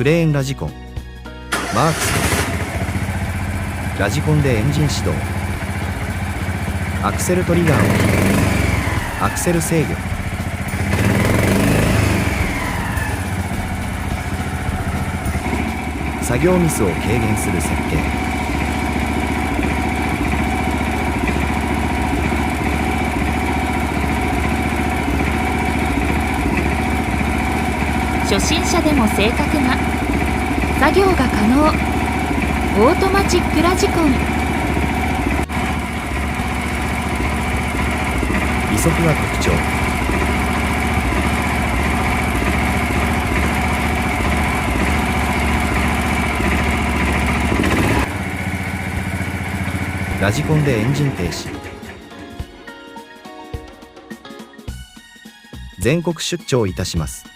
クレーンラジコンマークスラジコンでエンジン始動、アクセルトリガーをアクセル制御、作業ミスを軽減する設計、初心者でも正確な作業が可能、オートマチックラジコン。利息が特徴、ラジコンでエンジン停止、全国出張いたします。